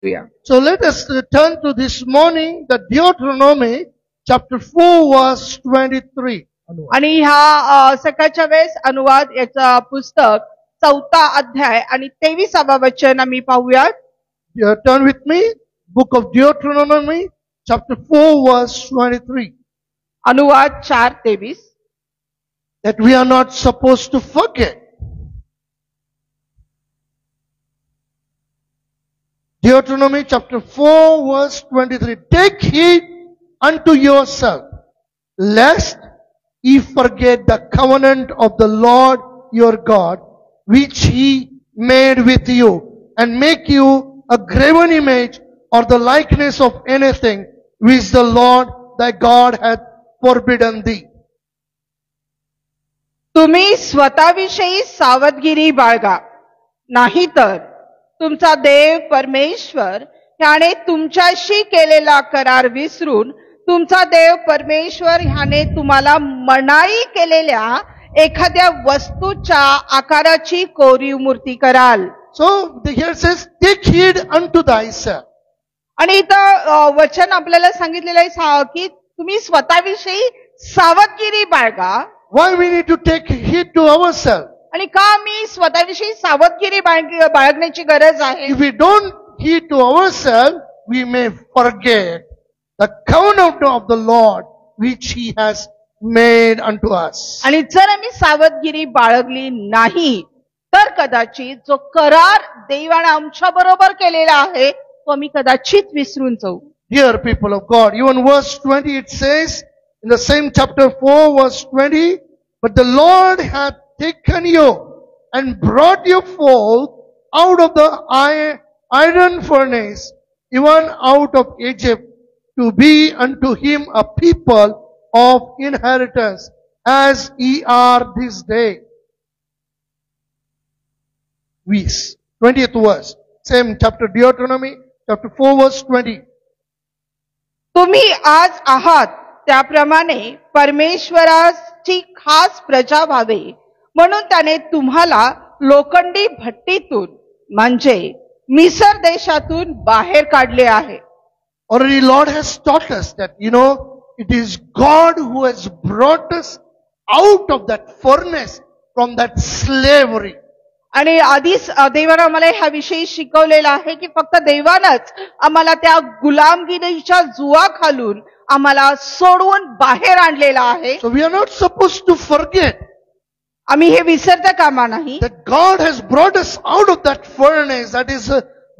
So let us turn to this morning the Deuteronomy chapter 4 verse 23. आणि ह्या सकाळच्या वेळेस अनुवाद याचा पुस्तक 4 अध्याय आणि 23 वचन आम्ही पाहूयात. Turn with me, book of Deuteronomy chapter 4 verse 23. अनुवाद 4:23. That we are not supposed to forget. Deuteronomy chapter 4 verse 23. Take heed unto yourself, lest ye forget the covenant of the Lord your God, which he made with you, and make you a graven image or the likeness of anything which the Lord thy God hath forbidden thee. तुम्ही स्वतःविषयी सावधगिरी बाळगा, नाहीतर तुमचा देव परमेश्वर ह्याने तुमच्याशी केलेला करार विसरून तुमचा देव परमेश्वर ह्याने तुम्हाला मनाई केलेल्या एखाद्या वस्तूच्या आकाराची कोरीव मूर्ती कराल. So here says, take heed unto thyself. आणि इथं वचन आपल्याला सांगितलेलं आहे की तुम्ही स्वतःविषयी सावधगिरी बाळगा. Why we need to take heed to ourselves? आणि का मी स्वतःविषयी सावधगिरी बाळगण्याची गरज आहे? If we don't heed to ourselves, we may forget the covenant of the Lord which he has made unto us. आणि जर आम्ही सावधगिरी बाळगली नाही तर कदाचित जो करार देवाने आमच्या बरोबर केलेला आहे तो आम्ही कदाचित विसरून जाऊ. Dear people of God, even verse 20 it says in the same chapter 4 verse 20, but the Lord hath taken you and brought you forth out of the iron furnace, even out of Egypt, to be unto him a people of inheritance, as ye are this day. 20th verse, same chapter, Deuteronomy chapter 4 verse 20. तुम्ही आज आहात त्याप्रमाणे परमेश्वराची खास प्रजा व्हावे म्हणून त्याने तुम्हाला लोखंडी भट्टीतून म्हणजे मिसर देशातून बाहेर काढले आहे. Already Lord has taught us that, it is God who has brought us out of that furnace, from that slavery. आणि आधीच देवाने आम्हाला ह्या विषयी शिकवलेलं आहे की फक्त देवानच आम्हाला त्या गुलामगिरीच्या जुवा खालून आम्हाला सोडून बाहेर आणलेला आहे. So we are not supposed to forget आम्ही हे विसरता कामा नाही that God has brought us out of that furnace, that is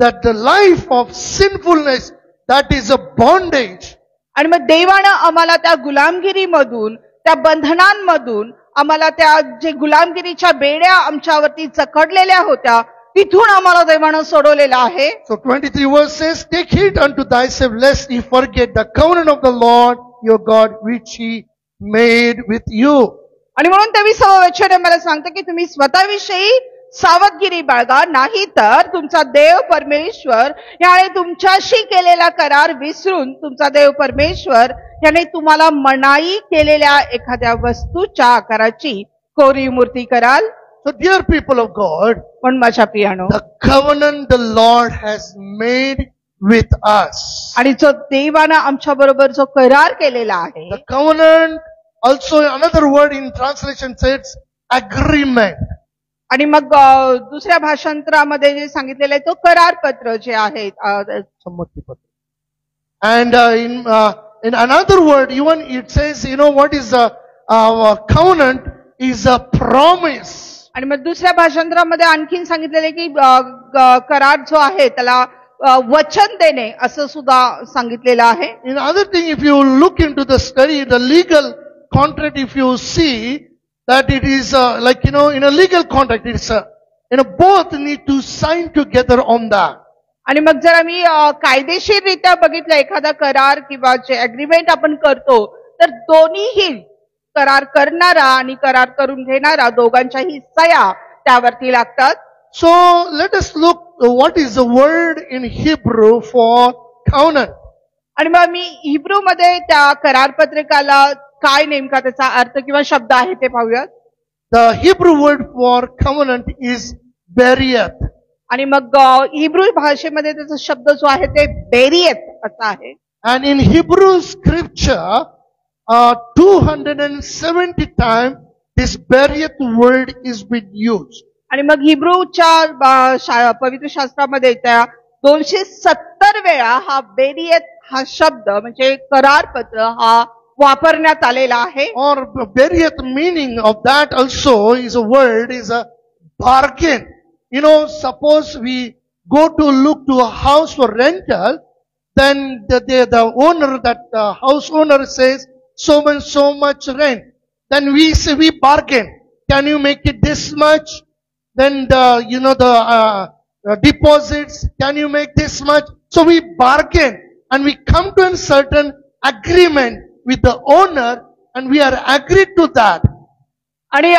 that the life of sinfulness, that is a bondage. आणि मग देवाने आम्हाला त्या गुलामगिरीमधून त्या बंधनांमधून आम्हाला त्या जे गुलामगिरीच्या बेड्या आमच्यावरती जखडलेल्या होत्या तिथून आम्हाला देवाने सोडवलेला आहे. So 23 verse says, take heed unto thyself, lest ye forget the covenant of the Lord your God, which he made with you. आणि म्हणून 23 वचन आम्हाला सांगतं की तुम्ही स्वतःविषयी सावधगिरी बाळगा, नाही तर तुमचा देव परमेश्वर याने तुमच्याशी केलेला करार विसरून तुमचा देव परमेश्वर याने तुम्हाला मनाई केलेल्या एखाद्या वस्तूच्या आकाराची कोरीव मूर्ती कराल. So dear people of God, पण माझ्या प्रियानो, the covenant the Lord has made with us. आणि जो देवाने आमच्या बरोबर जो करार केलेला आहे, The covenant, also another word in translation says agreement. आणि मग दुसऱ्या भाषांतरामध्ये जे सांगितलेलं आहे तो करार पत्र जे आहे, संमती पत्र. And in another word, even it says, what is a covenant is a promise. आणि मग दुसऱ्या भाषांतरामध्ये आणखीन सांगितलेले की करार जो आहे त्याला वचन देणे असं सुद्धा सांगितलेलं आहे. In other thing, if you look into the study, the legal contract, if you see that it is like, in a legal contract, it's both need to sign together on that. आणि मग जर आम्ही कायदेशीररित्या बघितलं एखादा करार किंवा जे अग्रीमेंट आपण करतो तर दोन्हीही करार करणारा आणि करार करून घेणारा दोघांच्याही सह्या त्यावरती लागतात. So let us look what is the word in Hebrew for covenant. आणि मग मी हिब्रू मध्ये त्या करार पत्रिकाला काय नेमका त्याचा अर्थ किंवा शब्द आहे ते पाहूयात. The Hebrew word for covenant is beriath. आणि मग हिब्रू भाषेमध्ये त्याचा शब्द जो आहे ते बेरियत असा आहे. And in Hebrew scripture, 270 times this Beriyat word is been used. आणि मग हिब्रूच्या पवित्र शास्त्रामध्ये त्या 270 वेळा हा बेरियत हा शब्द म्हणजे करारपत्र हा वापरण्यात आलेला आहे. Or Beriyat meaning of that also is a word, is a bargain. You know, suppose we go to look to a house for rental, then the owner, that house owner says so much rent. Then we say, we bargain. Can you make it this much? Then the deposits, can you make this much? So we bargain and we come to a certain agreement with the owner and we are agreed to that. आणि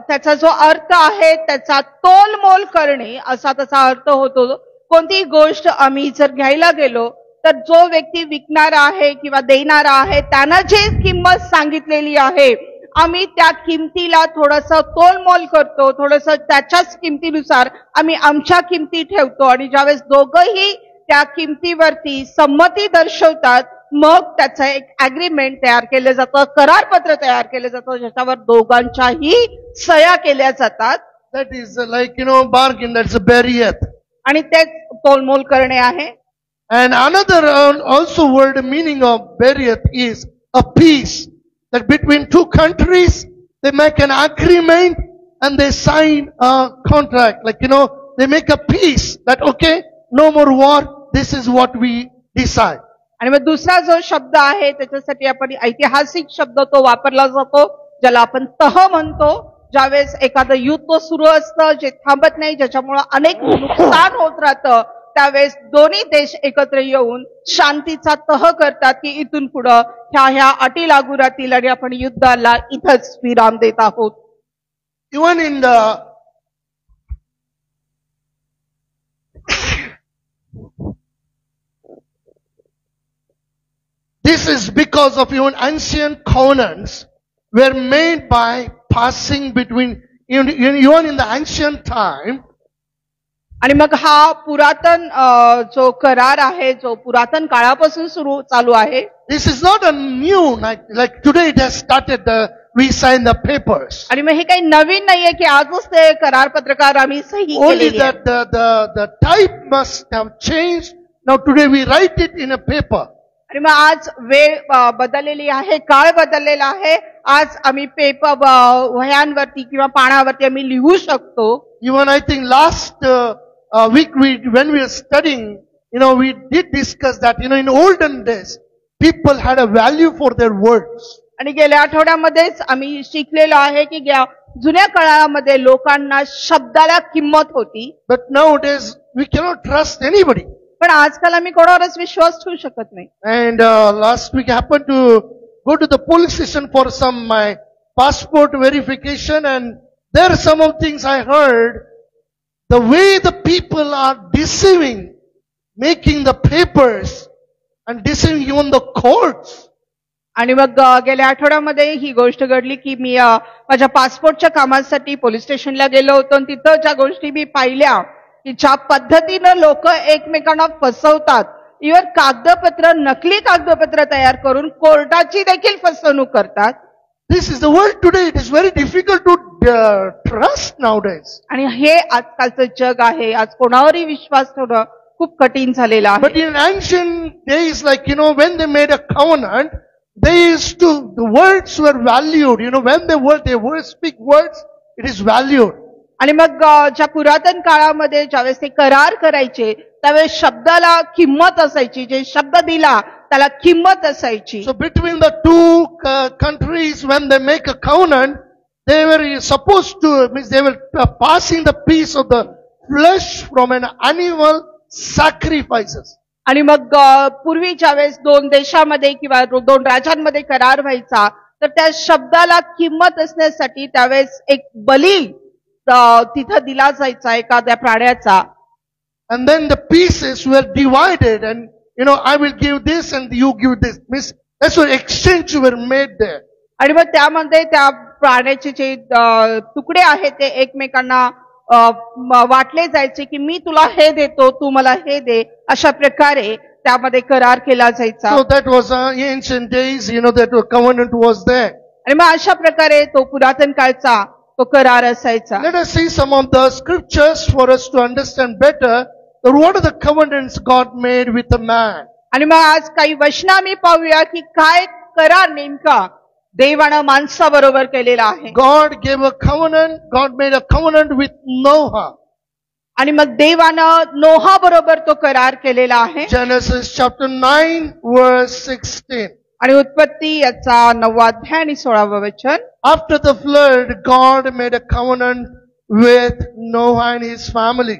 त्याचा जो अर्थ आहे त्याचा तोलमोल करणे असा त्याचा अर्थ होतो. कोणतीही गोष्ट आम्ही जर घ्यायला गेलो तर जो व्यक्ती विकणारा आहे किंवा देणारा आहे त्यानं जे किंमत सांगितलेली आहे आम्ही त्या किमतीला थोडंसं तोलमोल करतो, थोडंसं त्याच्याच किमतीनुसार आम्ही आमच्या किमती ठेवतो. आणि ज्यावेळेस दोघंही त्या किमतीवरती संमती दर्शवतात मग त्याचं एक अग्रीमेंट तयार केलं जातं, करारपत्र तयार केलं जातं ज्याच्यावर दोघांच्याही सह्या केल्या जातात. That is like, bargain, that's a beriyat. आणि तेच तोलमोल करणे आहे. And another also word meaning of beriyat is a peace. That between two countries, they make an agreement and they sign a contract. Like, they make a peace that, okay, no more war, this is what we decide. आणि मग दुसरा जो शब्द आहे त्याच्यासाठी आपण ऐतिहासिक शब्द तो वापरला जातो ज्याला आपण तह म्हणतो. ज्यावेळेस एखादं युद्ध सुरू असतं जे थांबत नाही, ज्याच्यामुळे अनेक नुकसान होत राहतं, त्यावेळेस दोन्ही देश एकत्र येऊन शांतीचा तह करतात की इथून पुढं ह्या अटी लागू राहतील आणि आपण युद्धाला इथंच विराम देत आहोत. Even in this is because of even ancient covenants were made by passing between, even in the ancient time. आणि मग हा पुरातन जो करार आहे जो पुरातन काळापासून चालू आहे. This is not a new, like today it has started, we sign the papers. आणि मग हे काही नवीन नाहीये की आजच ते करार पत्रकार आम्ही सही Only केलेली आहे. that the type must have changed. Now today we write it in a paper. आणि मग आज वेळ बदललेली आहे, काळ बदललेला आहे. आज आम्ही पेपर वह्यांवरती किंवा पानावरती आम्ही लिहू शकतो. Even I think last week when we were studying, we did discuss that, in olden days, people had a value for their words. आणि गेल्या आठवड्यामध्येच आम्ही शिकलेलो आहे की जुन्या काळामध्ये लोकांना शब्दाला किंमत होती. But nowadays we cannot trust anybody. पण आजकाल आम्ही कोणावरच विश्वास ठेवू शकत नाही. And last week I happened to go to the police station for my passport verification, and there are some of things I heard. The way the people are deceiving, making the papers and deceiving even the courts. आणि मग गेल्या आठवड्यामध्ये ही गोष्ट घडली की मी माझ्या पासपोर्टच्या कामासाठी police स्टेशनला गेलो होतो आणि तिथं ज्या गोष्टी मी पाहिल्या की ज्या पद्धतीनं लोक एकमेकांना फसवतात, इव्हन कागदपत्र नकली कागदपत्र तयार करून कोर्टाची देखील फसवणूक करतात. This is the world today. It is very difficult to trust nowadays. आणि हे आजकालचं जग आहे. आज कोणावरही विश्वास ठेवणं खूप कठीण झालेलं आहे. But in ancient days, like, when they made a covenant, they used to, the words were valued. When they speak words, it is valued. आणि मग ज्या पुरातन काळामध्ये ज्यावेळेस ते करार करायचे त्यावेळेस शब्दाला किंमत असायची. जे शब्द दिला त्याला किंमत असायची. So between the two countries, when they make a covenant, they were supposed to, means they were passing the piece of the flesh from an animal sacrifices. आणि मग पूर्वी ज्यावेळेस दोन देशामध्ये किंवा दोन राज्यांमध्ये करार व्हायचा तर त्या शब्दाला किंमत असण्यासाठी त्यावेळेस एक बली तिथं दिला जायचा एखाद्या प्राण्याचा. And then the pieces were divided, and I will give this and you give this. Means that's what exchange were made there. आणि मग त्यामध्ये त्या प्राण्याचे जे तुकडे आहेत ते एकमेकांना वाटले जायचे की मी तुला हे देतो, तू मला हे दे, अशा प्रकारे त्यामध्ये करार केला जायचा. So that was ancient days, that covenant was there. आणि मग अशा प्रकारे तो पुरातन काळचा तो करार असायचा. Let us see some of the scriptures for us to understand better that what are the covenants God made with a man. आणि मग आज काही वचना मी पाहूया की काय करार नेमका देवानं माणसाबरोबर केलेला आहे. God gave a covenant, God made a covenant with Noah. आणि मग देवानं नोहा बरोबर तो करार केलेला आहे. Genesis chapter 9 verse 16. आणि उत्पत्ती याचा 9वा अध्याय आणि 16वे वचन. After the flood, God made a covenant with Noah and his family.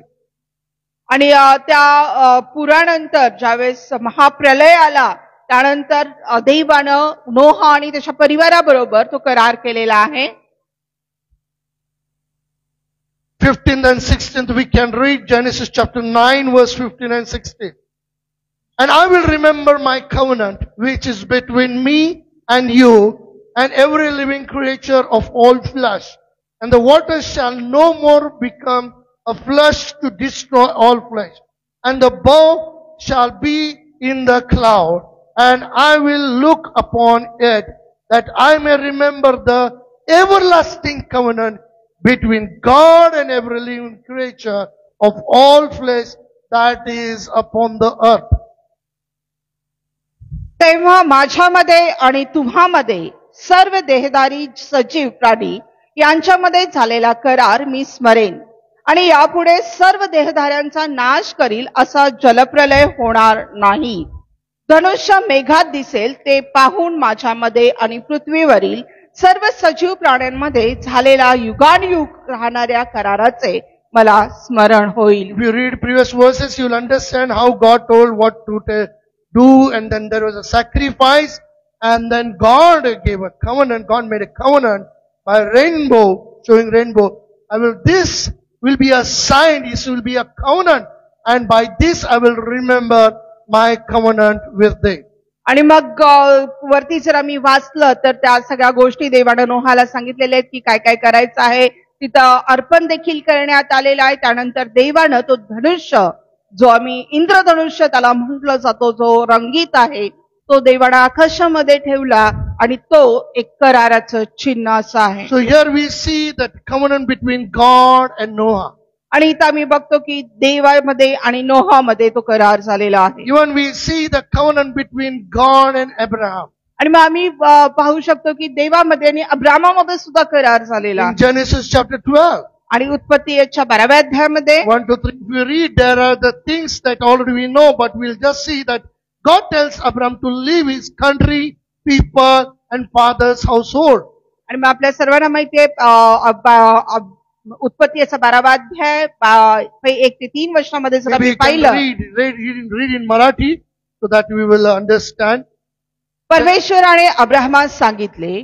आणि त्या पुरानंतर ज्यावेळेस महाप्रलय आला त्यानंतर देवानं नोहा आणि त्याच्या परिवाराबरोबर तो करार केलेला आहे. 15th and 16th we can read Genesis chapter 9 verse 15 and 16. And I will remember my covenant which is between me and you and every living creature of all flesh. And the waters shall no more become a flood to destroy all flesh. And the bow shall be in the cloud. And I will look upon it that I may remember the everlasting covenant between God and every living creature of all flesh that is upon the earth. तेव्हा माझ्यामध्ये आणि तुम्हामध्ये सर्व देहधारी सजीव प्राणी यांच्यामध्ये झालेला करार मी स्मरेन आणि यापुढे सर्व देहधाऱ्यांचा नाश करील असा जलप्रलय होणार नाही. धनुष्य मेघात दिसेल ते पाहून माझ्यामध्ये आणि पृथ्वीवरील सर्व सजीव प्राण्यांमध्ये झालेला युगानुयुग राहणाऱ्या कराराचे मला स्मरण होईल. If you read previous verses, you'll understand how God told what to do, and then there was a sacrifice, and then God gave a covenant. God made a covenant by rainbow, showing rainbow. This will be a sign, this will be a covenant, and by this I will remember my covenant with thee. आणि मग वरती जर आम्ही वाचलं तर त्या सगळ्या गोष्टी देवानं नोहाला सांगितलेल्या आहेत की काय काय करायचं आहे. तिथं अर्पण देखील करण्यात आलेलं आहे. त्यानंतर देवानं तो धनुष्य जो आम्ही इंद्रधनुष्य त्याला म्हटलं जातो, जो रंगीत आहे, तो देवानं आकाशामध्ये ठेवला आणि तो एक कराराचं चिन्ह असं आहे. So here we see that covenant between God and Noah. आणि इथं आम्ही बघतो की देवामध्ये आणि नोहामध्ये तो करार झालेला आहे. Even we see the covenant between God and Abraham. आणि मग आम्ही पाहू शकतो की देवामध्ये आणि अब्रामामध्ये सुद्धा करार झालेला In आहे. Genesis chapter 12. आणि उत्पत्ती याच्या 12व्या अध्यायामध्ये 1 to 3. If we read, there are the things that already we know, but we'll just see that God tells Abraham to leave his country, people, and father's household. आणि मग आपल्या सर्वांना माहिती आहे उत्पत्ती याचा 12वा अध्याय 1 ते 3 वर्षामध्ये जर Maybe आम्ही we can पाहिलं read in Marathi so that we will understand. परमेश्वराने अब्राहमास सांगितले,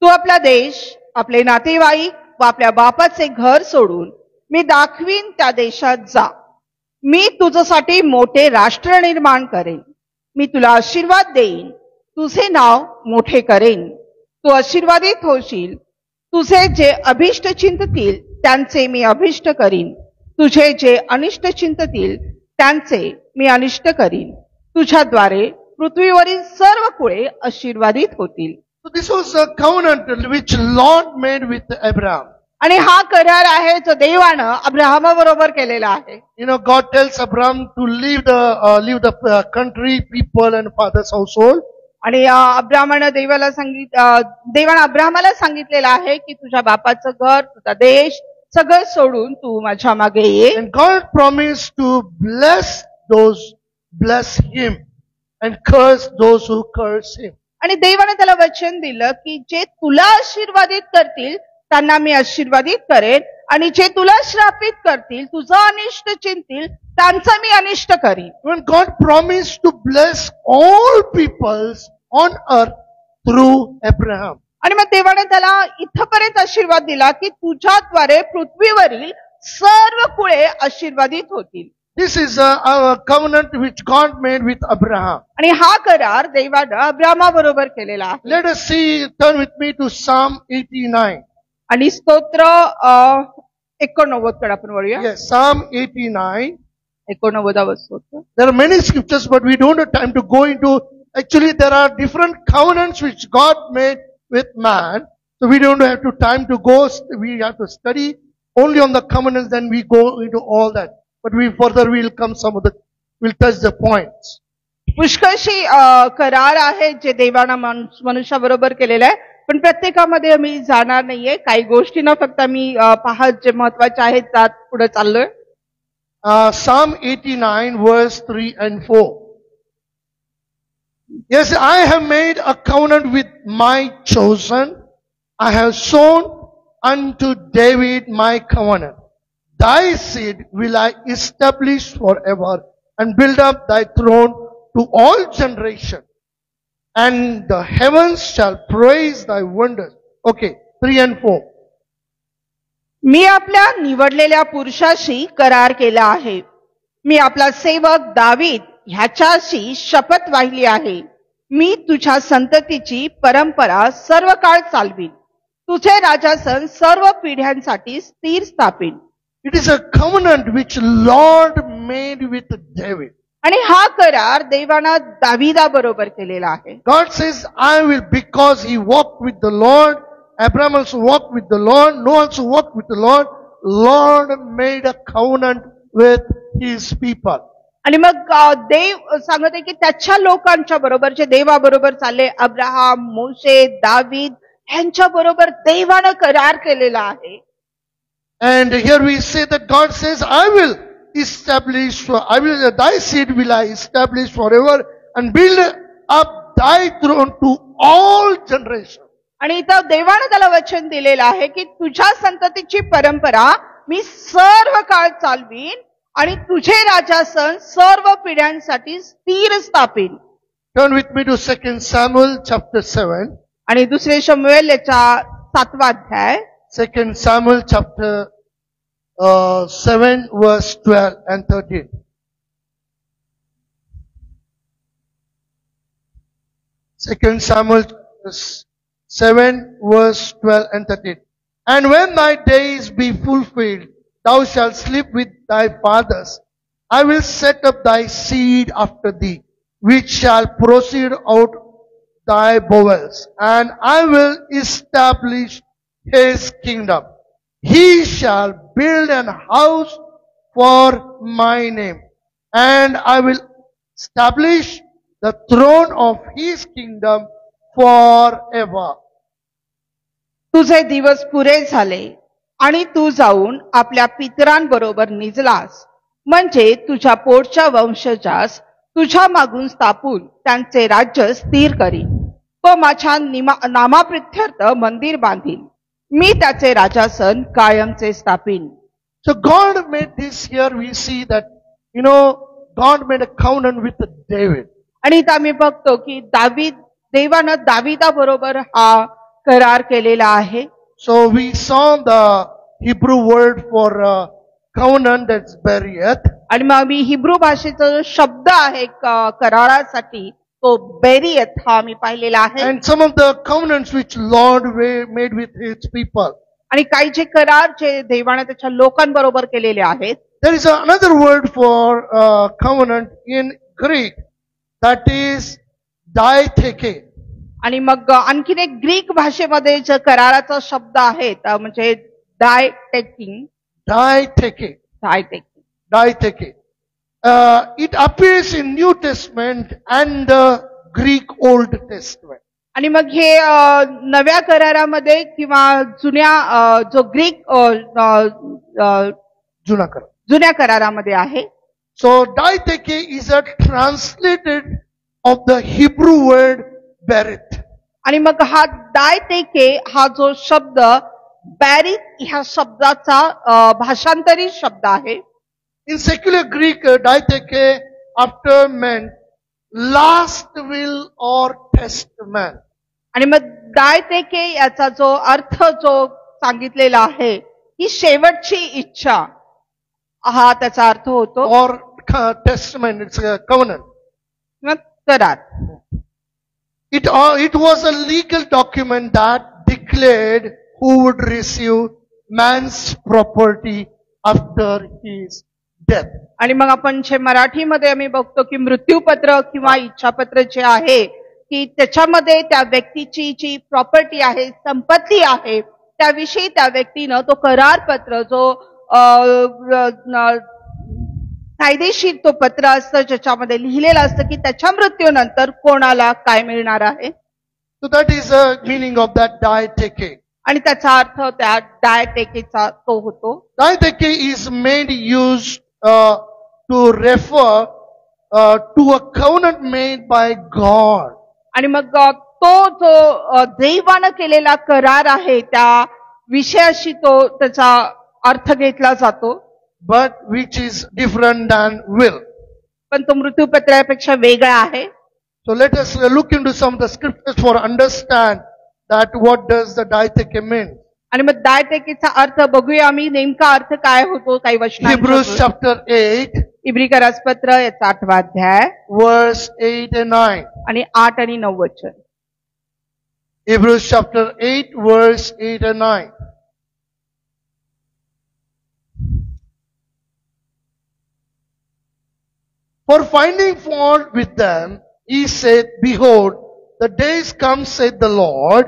तू आपला देश, आपले नातेवाईक व आपल्या बापाचे घर सोडून मी दाखवीन त्या देशात जा. मी तुझ्यासाठी मोठे राष्ट्र निर्माण करेन. मी तुला आशीर्वाद देईन. तुझे नाव मोठे करेन. तू आशीर्वादित होशील. तुझे जे अभिष्ट चिंततील त्यांचे मी अभिष्ट करीन. तुझे जे अनिष्ट चिंततील त्यांचे मी अनिष्ट करीन. तुझ्याद्वारे पृथ्वीवरील सर्व कुळे आशीर्वादित होतील. So this was a covenant which Lord made with Abraham. आणि हा करार आहे जो देवानं अब्राहमाबरोबर केलेला आहे. God tells Abraham to leave the country, people, and father's household. आणि देवानं अब्राहमाला सांगितलेलं आहे की तुझ्या बापाचं घर, तुझा देश सगळं सोडून तू माझ्या मागे ये. And God promised to bless him and curse those who curse him. आणि देवाने त्याला वचन दिलं की जे तुला आशीर्वादित करतील त्यांना मी आशीर्वादित करेन आणि जे तुला श्रापित करतील, तुझं अनिष्ट चिंतील त्यांचा मी अनिष्ट करीन. When God promised to bless all peoples on earth through Abraham. आणि मग देवाने त्याला इथपर्यंत आशीर्वाद दिला की तुझ्याद्वारे पृथ्वीवरील सर्व कुळे आशीर्वादित होतील. This is a covenant which God made with Abraham. आणि हा करार देवानं अब्राहमाबरोबर केलेला आहे. Let us see, turn with me to Psalm 89. आणि स्तोत्र 89 कडे आपण वळूया. Yes, Psalm 89. 89वा स्तोत्र. There are many scriptures, but we don't have time to go into. Actually, there are different covenants which God made with man. So we don't have to time to go. We have to study only on the covenants. Then we go into all that. But we'll come we'll touch the points. पुष्कळशी करार आहेत जे देवाना मनुष्याबरोबर केलेले आहे, पण प्रत्येकामध्ये आम्ही जाणार नाहीये. काही गोष्टींना फक्त आम्ही पाहत जे महत्वाचे आहेत त्यात पुढे चाललोय. Psalm 89 verse 3 and 4. Yes, I have made a covenant with my chosen. I have sworn unto David my covenant. Thy seed will I establish forever and build up thy throne to all generations. And the heavens shall praise thy wonders. Okay, 3 and 4. मी आपल्या निवडलेल्या पुरुषाशी करार केला आहे. मी आपला सेवक दावीद ह्याच्याशी शपथ वाहिली आहे. मी तुझ्या संततीची परंपरा सर्व काळ चालवीन. तुझे राजासन सर्व पिढ्यांसाठी स्थिर स्थापिन. It is a covenant which Lord made with David. आणि हा करार देवाना दाविदा बरोबर केलेला आहे. God says, I will, because he walked with the Lord. Abraham also walked with the Lord. Noah also walked with the Lord. Lord made a covenant with his people. आणि मग देव सांगत आहे की त्याच्या लोकांच्या बरोबर जे देवाबरोबर चालले, अब्राहम, मोशे, दावीद यांच्या बरोबर देवानं करार केलेला आहे. And here we say that God says, I will establish, thy seed will I establish forever and build up thy throne to all generations. आणि इथं देवानं त्याला वचन दिलेलं आहे की तुझ्या संततीची परंपरा मी सर्व काळ चालवीन आणि तुझे राजासन सर्व पिढ्यांसाठी स्थिर स्थापिन. Turn with me to 2 Samuel chapter 7. आणि दुसरे शमूएल याचा 7वा अध्याय. 2 Samuel chapter 7 verse 12 and 13. Second Samuel 7 verse 12 and 13. And when thy days be fulfilled, thou shalt sleep with thy fathers. I will set up thy seed after thee, which shall proceed out thy bowels, and I will establish his kingdom. He shall build an house for my name, and I will establish the throne of his kingdom forever. तुझे दिवस पुरे झाले आणि तू जाऊन आपल्या पितरांबरोबर निजलास, म्हणजे तुझ्या पोटच्या वंशजास तुझ्या मागून स्थापून त्यांचे राज्य स्थिर करीन व माझ्या नामाप्रित्यर्थ मंदिर बांधीन. मी त्याचे राजासन कायमचे स्थापिन. So God made this here. We see that, God made a covenant with David. आणि इथं आम्ही बघतो की देवानं दाविदा बरोबर हा करार केलेला आहे. So we saw the Hebrew word for covenant, that's berieth. आणि मग आम्ही हिब्रू भाषेचा जो शब्द आहे करारासाठी तो बेरियत हा आम्ही पाहिलेला आहे. And some of the covenants which Lord made with his people. आणि काही जे करार जे देवाने त्याच्या लोकांबरोबर केलेले आहेत. There is another word for covenant in Greek, that is diatheke. आणि मग आणखीन एक ग्रीक भाषेमध्ये जो कराराचा शब्द आहे म्हणजे डायटेकिंग. It appears in New Testament and the Greek Old Testament. आणि मग हे नव्या करारामध्ये किंवा जो ग्रीक जुन्या करारामध्ये आहे. So diatheke is a translated of the Hebrew word berith. आणि मग हा डायटेके हा जो शब्द बॅरित ह्या शब्दाचा भाषांतरित शब्द आहे. In secular Greek, diatheke after meant last will or testament. आणि मग डायटेके याचा जो अर्थ जो सांगितलेला आहे ही शेवटची इच्छा हा त्याचा अर्थ होतो. Or testament, it's a covenant. करार. It was a legal document that declared who would receive man's property after his death. आणि मग आपण जे मराठीमध्ये आम्ही बघतो की मृत्यूपत्र किंवा इच्छापत्र जे आहे की त्याच्यामध्ये त्या व्यक्तीची जी प्रॉपर्टी आहे, संपत्ती आहे, त्याविषयी त्या व्यक्तीनं तो करारपत्र जो कायदेशीर तो पत्र असतं ज्याच्यामध्ये लिहिलेलं असतं की त्याच्या मृत्यूनंतर कोणाला काय मिळणार आहे. So that is the meaning of that diatheke. आणि त्याचा अर्थ त्या डायटेकेचा तो होतो. Diatheke is made use to refer to a covenant made by God. आणि मग तो जो देवानं केलेला करार आहे त्या विषयाशी तो त्याचा अर्थ घेतला जातो. But which is different than will. पण तो मृत्यूपत्रापेक्षा वेगळा आहे. So let us look into some of the scriptures for understand that what does the diatheke mean. आणि मग डायटेकेचा अर्थ बघूया आम्ही नेमका अर्थ काय होतो काही Hebrews वचनांचा. chapter 8 इब्रिकरासपत्र याचा 8वा अध्याय verse 8 and 9. आणि 8 आणि 9 वचन. Hebrews chapter 8 verse 8 and 9. For finding fault with them, he said, Behold, the days come, said the Lord,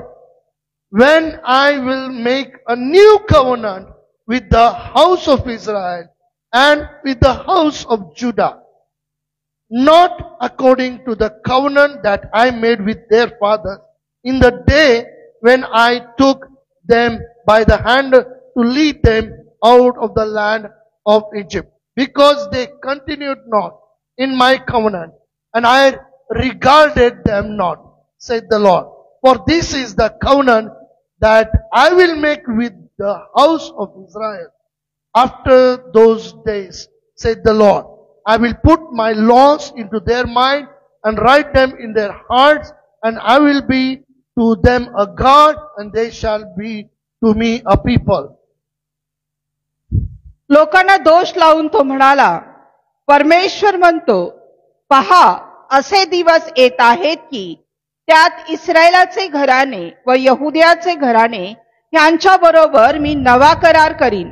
when I will make a new covenant with the house of Israel and with the house of Judah, not according to the covenant that I made with their fathers in the day when I took them by the hand to lead them out of the land of Egypt, because they continued not in my covenant, and I regarded them not, said the Lord. For this is the covenant that I will make with the house of Israel after those days, said the Lord. I will put my laws into their mind and write them in their hearts, and I will be to them a God, and they shall be to me a people. लोकांना दोष लावून तो म्हणाला, परमेश्वर म्हणतो, पहा असे दिवस येत आहेत की त्यात इस्रायलाचे घराणे व यहुदियाचे घराणे यांच्याबरोबर मी नवा करार करीन.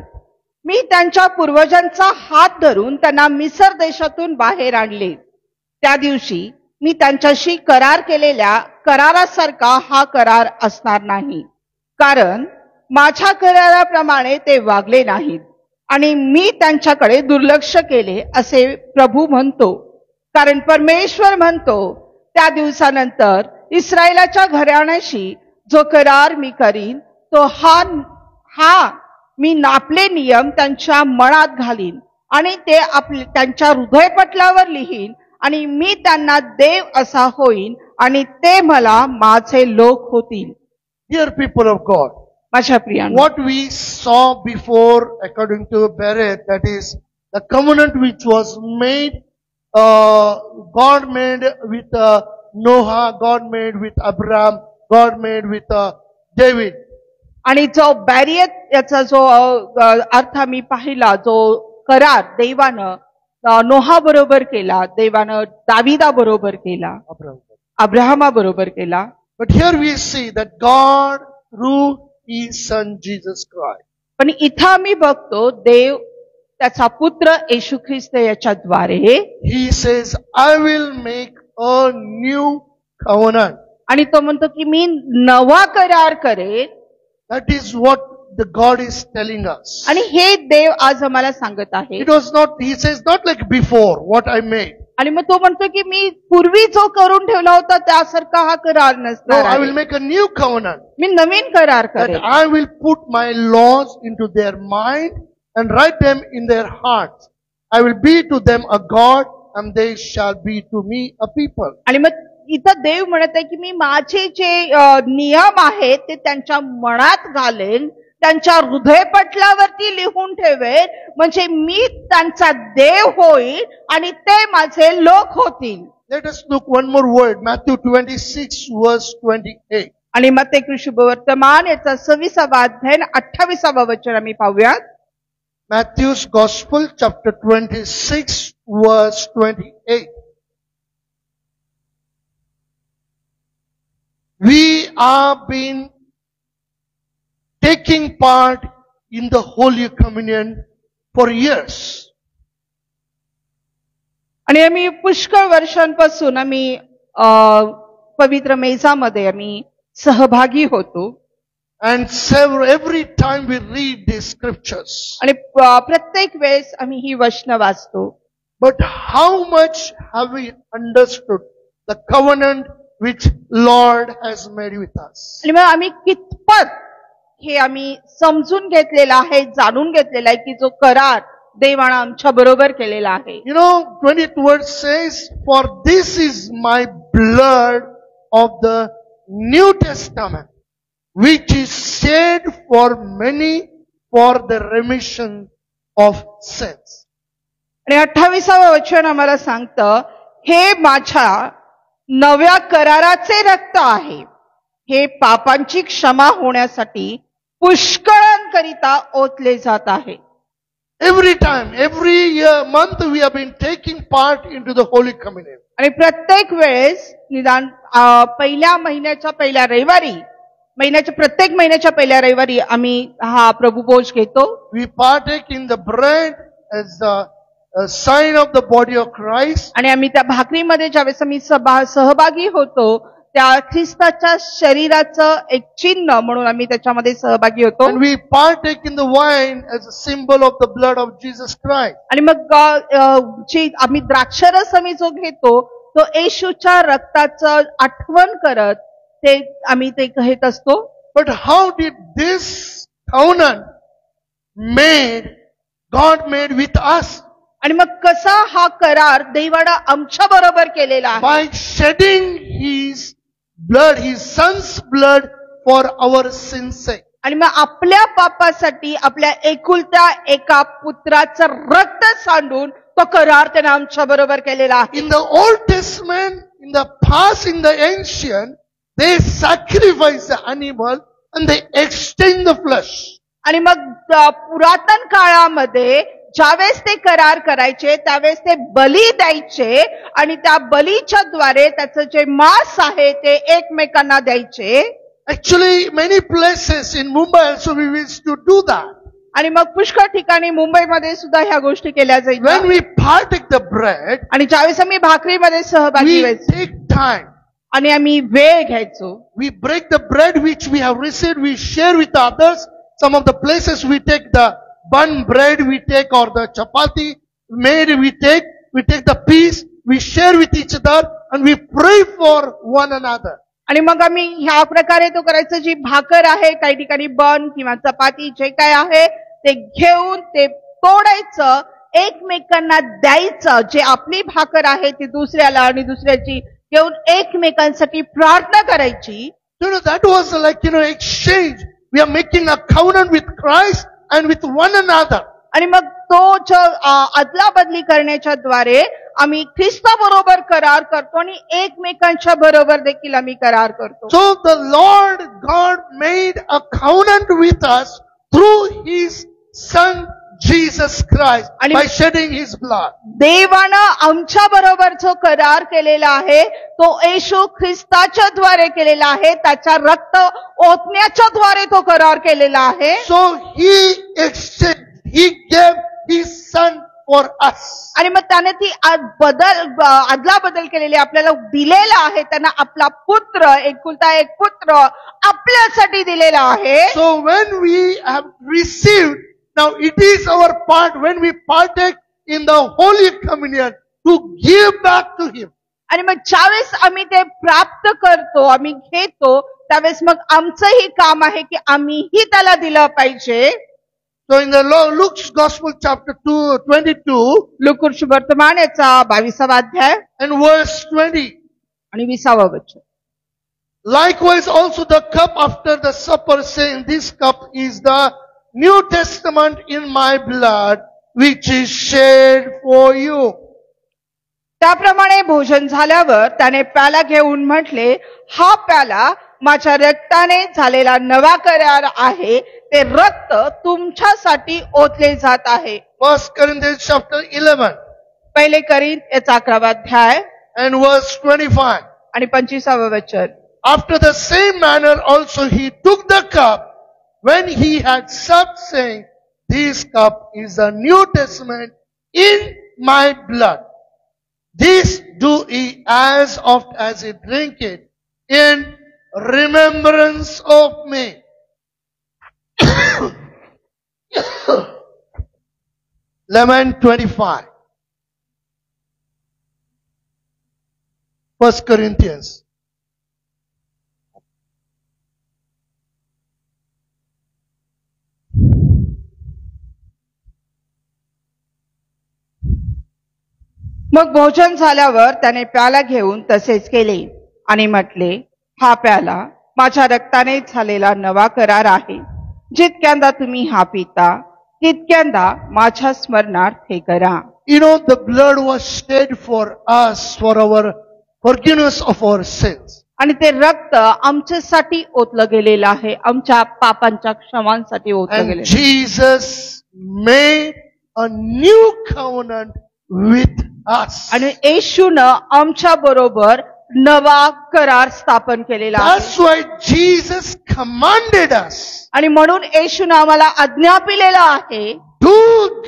मी त्यांच्या पूर्वजांचा हात धरून त्यांना मिस्र देशातून बाहेर आणले. त्या दिवशी मी त्यांच्याशी करार केलेल्या करारासारखा हा करार असणार नाही, कारण माझ्या कराराप्रमाणे ते वागले नाहीत आणि मी त्यांच्याकडे दुर्लक्ष केले असे प्रभू म्हणतो. कारण परमेश्वर म्हणतो, त्या दिवसानंतर इस्रायलाच्या घराण्याशी जो करार मी करीन तो हा मी आपले नियम त्यांच्या मनात घालीन आणि ते त्यांच्या हृदयपटलावर लिहीन, आणि मी त्यांना देव असा होईन आणि ते मला माझे लोक होतील. Dear people of God, माझ्या प्रियांनो, what we saw before according to Bereth, that is the covenant which was made, God made with Noah, God made with Abraham, God made with David. आणि जो बॅरियत याचा जो अर्थ मी पाहिला, जो करार देवानं नोहा बरोबर केला, देवानं दाविदा बरोबर केला, अब्राहमा बरोबर केला. But here we see that God through His Son Jesus Christ. पण इथं आम्ही बघतो देव त्याचा पुत्र येशू ख्रिस्त याच्याद्वारे He says, I will make a new covenant. आणि तो म्हणतो की मी नवा करार करेन. That is what the God is telling us. आणि हे देव आज आम्हाला सांगत आहे. It was not, He says, not like before what I made. आणि मग तो म्हणतो की मी पूर्वी जो करून ठेवला होता त्यासारखा हा करार No, नसणार I will आहे. make a new covenant. मी नवीन करार That करेन I will put my laws into their mind and write them in their hearts. I will be to them a God, and they shall be to me a people. आणि मग इथं देव म्हणत आहे की मी माझे जे नियम आहेत ते त्यांच्या मनात घालेन, त्यांच्या हृदयपटलावरती लिहून ठेवेन, म्हणजे मी त्यांचा देव होईल आणि ते माझे लोक होतील. Let us look one more word, Matthew 26 verse 28. आणि मग ते शुभवर्तमान याचा 26वा अध्याय 28वा वचन आम्ही पाहूयात. Matthew's Gospel chapter 26 verse 28. We have been taking part in the Holy Communion for years. आणि आम्ही पुष्कळ वर्षांपासून आम्ही पवित्र मेजामध्ये आम्ही सहभागी होतो. And every time we read these scriptures. आणि प्रत्येक वेळेस आम्ही ही वचनं वाचतो. But how much have we understood the covenant which Lord has made with us? आणि मग आम्ही कितपत हे आम्ही समजून घेतलेलं आहे, जाणून घेतलेला आहे की जो करार देवाने आमच्या बरोबर केलेला आहे. You know, 20th verse says, "For this is my blood of the New Testament, which is shed for many for the remission of sins." आणि 28वे वचन आम्हाला सांगतं, हे माझ्या नव्या कराराचे रक्त आहे, हे पापांची क्षमा होण्यासाठी पुष्कळांकरिता ओतले जात आहे. Every time, every year, month, we have been taking part into the Holy Communion. आणि प्रत्येक वेळेस निदान पहिल्या महिन्याच्या पहिल्या रविवारी, प्रत्येक महिन्याच्या पहिल्या रविवारी आम्ही हा प्रभुभोज घेतो. We partake in the bread as a sign of the body of Christ. आणि आम्ही त्या भाकरीमध्ये ज्यावेळेस आम्ही सहभागी होतो, त्या ख्रिस्ताच्या शरीराचं एक चिन्ह म्हणून आम्ही त्याच्यामध्ये सहभागी होतो. And we partake in the wine as a symbol of the blood of Jesus Christ. आणि मग आम्ही द्राक्षरस आम्ही जो घेतो तो येशूच्या रक्ताचं आठवण करत ते आम्ही ते घेत असतो. But how did this covenant God made with us? आणि मग कसा हा करार देवाने आमच्या बरोबर केलेला आहे? By shedding His blood, His Son's blood for our sins' sake. आणि मग आपल्या पापासाठी आपल्या एकुलत्या एका पुत्राचं रक्त सांडून तो करार त्याने आमच्या बरोबर केलेला आहे. In the Old Testament, in the past, in the ancient, they sacrifice the animal and they exchange the flesh. आणि मग पुरातन काळामध्ये ज्यावेळेस ते करार करायचे त्यावेळेस ते बली द्यायचे आणि त्या बलीच्या द्वारे त्याचं जे मांस आहे ते एकमेकांना द्यायचे. Actually, many places in Mumbai also we used to do that. आणि मग पुष्कळ ठिकाणी मुंबईमध्ये सुद्धा ह्या गोष्टी केल्या When जायच्या. we partake the bread, आणि ज्यावेळेस आम्ही भाकरीमध्ये सहभागी we व्हायचो take time. आणि आम्ही वेळ घ्यायचो. We break the bread which we have received, we share with others. Some of the places we take the bun bread, we take, or the chapati made, we take the piece, we share with each other, and we pray for one another. आणि मग आम्ही ह्या प्रकारे तो करायचं. जी भाकर आहे काही ठिकाणी बन किंवा चपाती जे काय आहे ते घेऊन ते तोडायचं, एकमेकांना द्यायचं. जे आपली भाकर आहे ती दुसऱ्याला आणि दुसऱ्याची घेऊन एकमेकांसाठी प्रार्थना करायची. That was like, exchange. We are making a covenant with Christ and with one another. आणि मग तो जो अदला बदली करण्याच्या द्वारे आम्ही ख्रिस्ता बरोबर करार करतो आणि एकमेकांच्या बरोबर देखील आम्ही करार करतो. So the Lord God made a covenant with us through His Son Jesus Christ by shedding His blood. देवानं आमच्या बरोबर जो करार केलेला आहे तो येशू ख्रिस्ताच्या द्वारे केलेला आहे. त्याच्या रक्त ओतण्याच्या द्वारे तो करार केलेला आहे. So He gave His Son for us. आणि मग त्याने ती अदला बदल केलेली आपल्याला दिलेला आहे. त्यांना आपला पुत्र, एकुलता एक पुत्र आपल्यासाठी दिलेला आहे. So when we have received, now it is our part when we partake in the Holy Communion to give back to Him. आणि मग ज्यावेळेस आम्ही ते प्राप्त करतो, आम्ही घेतो, त्यावेळेस मग आमचंही काम आहे की आम्हीही त्याला दिलं पाहिजे. So in the Luke's Gospel chapter 22, लूका वर्तमान याचा 22वा अध्याय and verse 20. आणि 20वा वचन. Likewise also the cup after the supper, saying, This cup is the New Testament in my blood, which is shed for you. त्याप्रमाणे भोजन झाल्यावर त्याने प्याला घेऊन म्हटले, हा प्याला माझ्या रक्ताने झालेला नवा करार आहे. ते रक्त तुमच्यासाठी ओतले जात आहे. 1 Corinthians chapter 11 पहिले करिंथ याचा 11वा अध्याय and verse 25. आणि 25वा वचन. After the same manner also He took the cup when he had supped, saying, "This cup is the New Testament in my blood. This do ye as oft as ye drink it in remembrance of me." 11:25. 1 Corinthians. मग भोजन झाल्यावर त्याने प्याला घेऊन तसेच केले आणि म्हटले, हा प्याला माझ्या रक्ताने झालेला नवा करार आहे. जितक्यांदा तुम्ही हा पिता तितक्यांदा माझ्या स्मरणार्थ हे करा. You know, the blood was shed for us, for our forgiveness of our sins. आणि ते रक्त आमच्यासाठी ओतलं गेलेलं आहे, आमच्या पापांच्या क्षमांसाठी ओतलं And गेलेलं. Jesus made a new covenant with us. आणि येशूनं आमच्या बरोबर नवा करार स्थापन केलेला आहे. That's why Jesus commanded us, आणि म्हणून येशूनं आम्हाला आज्ञा पिलेला आहे, do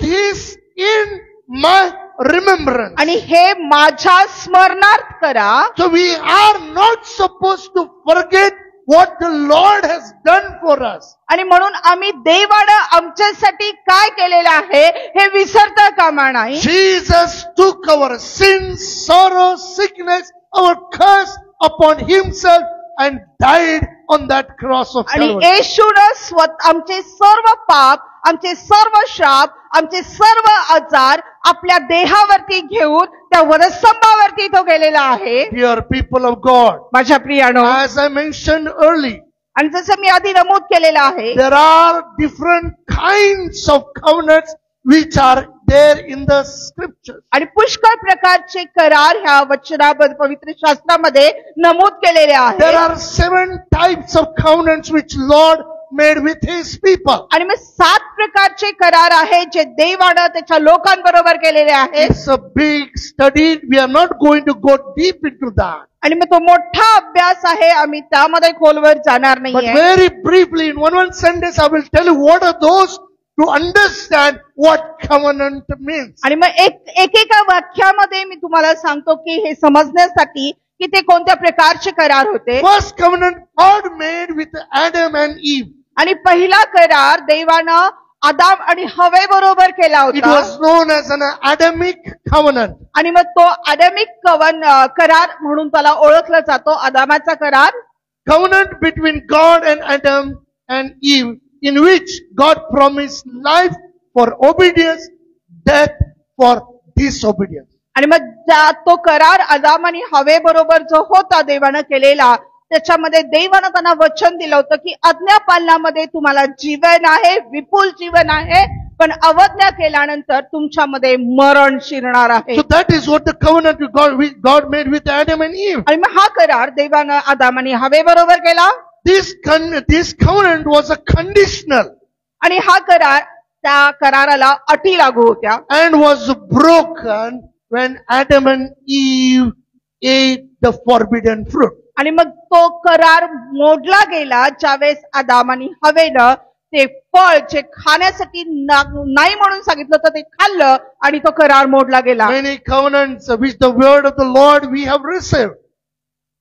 this in my remembrance. आणि हे माझ्या स्मरणार्थ करा. So we are not supposed to forget what the Lord has done for us. आणि म्हणून आम्ही देवानं आमच्यासाठी काय केलेलं आहे हे विसरता कामा नाही. Jesus took our sins, sorrow, sickness, our curse upon himself and died on that cross of आणि Calvary. येशूनं आमचे सर्व पाप, आमचे सर्व शाप, आमचे सर्व आजार आपल्या देहावरती घेऊन त्या वधस्तंभावरती तो गेलेला आहे. Dear people of God, माझ्या प्रियानो, as I mentioned early, आणि जसं मी आधी नमूद केलेलं आहे, there are different kinds of covenants which are there in the scriptures. आणि पुष्कळ प्रकारचे करार ह्या वचनाबद्ध पवित्र शास्त्रामध्ये नमूद केलेले There आहेत. are 7 types of covenants which Lord made with his people. आणि मग 7 प्रकारचे करार आहेत जे देवानं त्याच्या लोकांबरोबर केलेले आहेत. It's a big study. We are not going to go deep into that. आणि मग तो मोठा अभ्यास आहे, आम्ही त्यामध्ये खोलवर जाणार But नाहीये. very briefly, in one Sundays, I will tell you what are those to understand what covenant means. आणि मग एकेका वाक्यामध्ये मी तुम्हाला सांगतो की हे समजण्यासाठी की ते कोणत्या प्रकारचे करार होते. First covenant God made with Adam and Eve. आणि पहिला करार देवानं आदाम आणि हवे बरोबर केला It होता. was known as an Adamic covenant. आणि मग तो आदामिक करार म्हणून त्याला ओळखला जातो, आदामाचा करार. Covenant between God and Adam and Eve, in which God promised life for obedience, death for disobedience. आणि मग तो करार आदाम आणि हवे बरोबर जो होता देवानं केलेला, त्याच्यामध्ये देवानं त्यांना वचन दिलं होतं की आज्ञा पालनामध्ये तुम्हाला जीवन आहे, विपुल जीवन आहे, पण अवज्ञा केल्यानंतर तुमच्यामध्ये मरण शिरणार आहे. So that is what the covenant God made with Adam and Eve. आणि मग हा करार देवानं आदाम आणि हवे बरोबर केला. This covenant was a conditional आणि हा करार त्या कराराला अटी लागू होत्या. and was broken when Adam and Eve ate the forbidden fruit. आणि मग तो करार मोडला गेला ज्यावेळेस आदाम आणि हवेनं ते फळ जे खाण्यासाठी नाही म्हणून सांगितलं होतं ते खाल्लं आणि तो करार मोडला गेला. Many covenants which the word of the Lord we have received.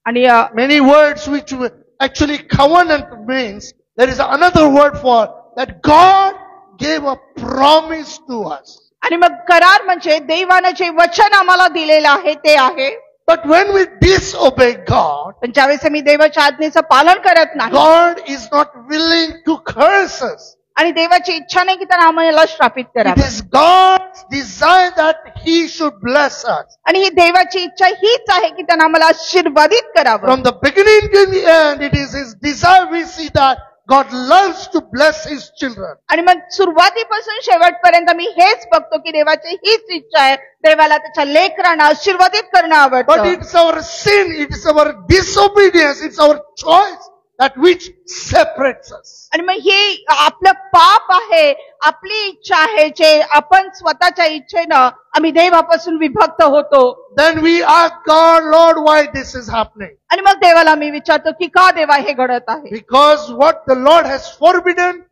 आणि Many words which actually covenant means, there is another word for that God gave a promise to us. आणि मग करार म्हणजे देवानं जे वचन आम्हाला दिलेलं आहे ते आहे. But when we disobey God, पण ज्यावेळेस आम्ही देवाच्या आज्ञेचं पालन करत नाही, God is not willing to curse us. आणि देवाची इच्छा नाही की त्यांना आम्हाला श्रापित It करावं. is God's desire that He should bless us. आणि ही देवाची इच्छा हीच आहे की त्यांना आम्हाला आशीर्वादित करावं. From the beginning to the end, it is His desire. We see that God loves to bless His children. आणि मग सुरुवातीपासून शेवटपर्यंत मी हेच बघतो की देवाची हीच इच्छा आहे, देवाला त्याच्या लेकरांना आशीर्वादित करणं But आवडतं. it's our sin, it's our disobedience, it's our choice that which separates us. आणि मग हे आपलं पाप आहे, आपली इच्छा आहे, जे आपण स्वतःच्या इच्छेनं आम्ही देवापासून विभक्त होतो. Then we ask God, Lord, why this is happening? आणि मग देवाला मी विचारतो की का देवा हे घडत आहे. Because what the Lord has forbidden,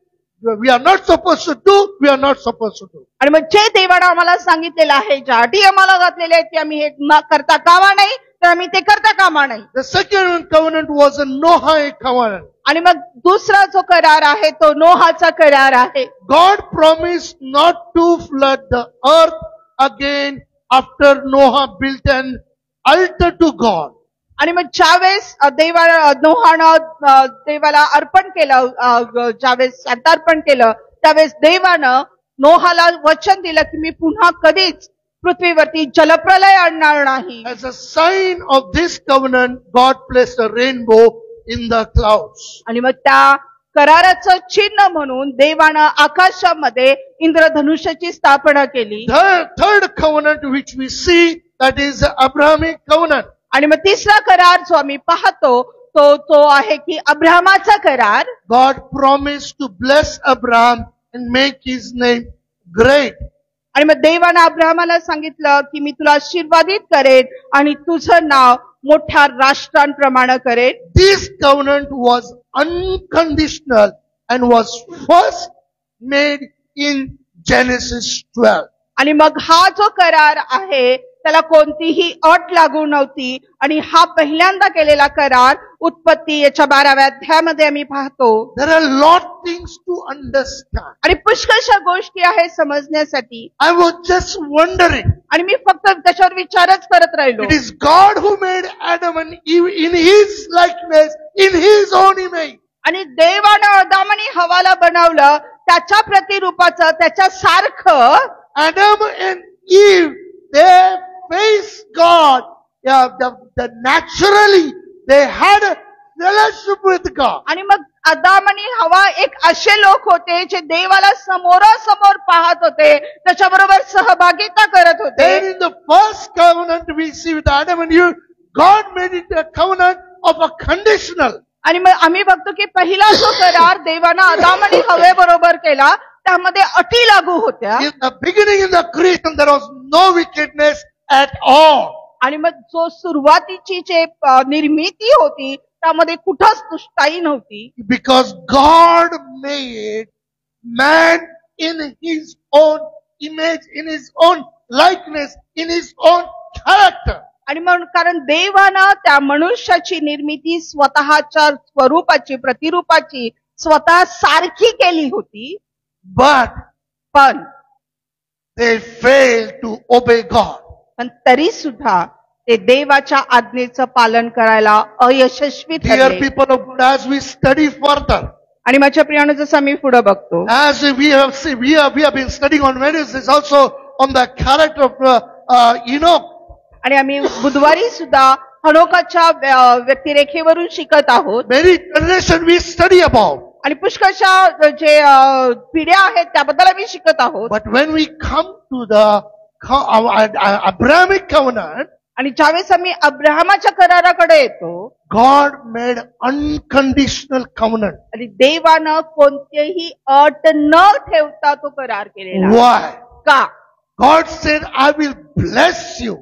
we are not supposed to do, we are not supposed to do. आणि मग जे देवानं आम्हाला सांगितलेलं आहे, ज्या अटी आम्हाला घातलेल्या आहेत की आम्ही हे करता कामा नाही, तर आम्ही ते करता कामा नाही. The second covenant was a Noahic covenant. आणि मग दुसरा जो करार आहे तो नोहाचा करार आहे. God promised not to flood the earth again after Noah built an altar to God. आणि मग ज्यावेळेस नोहानं देवाला अर्पण केलं, ज्यावेळेस अर्पण केलं, त्यावेळेस देवानं नोहाला वचन दिलं की मी पुन्हा कधीच पृथ्वीवरती जलप्रलय आणणार नाही. As a sign of this covenant, God placed a rainbow in the clouds. आणि मग त्या कराराचं चिन्ह म्हणून देवानं आकाशामध्ये इंद्रधनुष्याची स्थापना केली. The third covenant which we see, that is the Abrahamic covenant. आणि मग तिसरा करार जो आम्ही पाहतो तो आहे की अब्राहमाचा करार. God promised to bless Abraham and make his name great. आणि मग देवानं अब्राहमाला सांगितलं की मी तुला आशीर्वादित करेन आणि तुझं नाव मोठ्या राष्ट्रांप्रमाणे करेन. This covenant was unconditional and was first made in Genesis 12. आणि मग हा जो करार आहे त्याला कोणतीही अट लागू नव्हती आणि हा पहिल्यांदा केलेला करार उत्पत्ती याच्या 12व्या अध्यायामध्ये आम्ही पाहतो. There are a lot things to understand. आणि पुष्कळशा गोष्टी आहेत समजण्यासाठी. I was just wondering. आणि मी फक्त त्याच्यावर विचारच करत राहिलो. It is God who made Adam and Eve in His likeness, in His own image. आणि देवानं आदम आणि हवाला बनवलं त्याच्या प्रतिरूपाचं, त्याच्या सारखं. Adam and Eve, they faced God. Naturally, they had a relationship with God. आणि मग आदम आणि हवा एक असे लोक होते जे देवाला समोरासमोर पाहत होते, त्याच्याबरोबर सहभागिता करत होते. Then in the first covenant we see with Adam and Eve, God made it a covenant of a conditional. आणि मग आम्ही बघतो की पहिला जो करार देवानं आदम आणि हवे बरोबर केला त्यामध्ये अटी लागू होत्या. In the beginning, in the creation, there was no wickedness at all. आणि मग जो सुरुवातीची जे निर्मिती होती त्यामध्ये कुठंच दुष्टाई नव्हती. Because God made man in His own image, in His own likeness, in His own character. आणि म्हणून कारण देवानं त्या मनुष्याची निर्मिती स्वतःच्या स्वरूपाची, प्रतिरूपाची, स्वतः सारखी केली होती. पण they failed to obey God. पण तरी सुद्धा ते देवाच्या आज्ञेचं पालन करायला अयशस्वी Dear ठरले. people of God, as we study further, आणि माझ्या प्रियानं जसं मी पुढे बघतो, as we have seen, we have been studying on Wednesdays also on the character of Enoch. आणि आम्ही बुधवारी सुद्धा हनोकाच्या व्यक्तिरेखेवरून शिकत आहोत. Many generations we study about. आणि पुष्कळशा जे पिढ्या आहेत त्याबद्दल आम्ही शिकत आहोत. But when we come to the Abrahamic covenant, आणि ज्यावेळेस आम्ही अब्राहमाच्या कराराकडे येतो, God made unconditional covenant. आणि देवानं कोणतेही अट न ठेवता तो करार केलेला. Why? का? God said, I will bless you.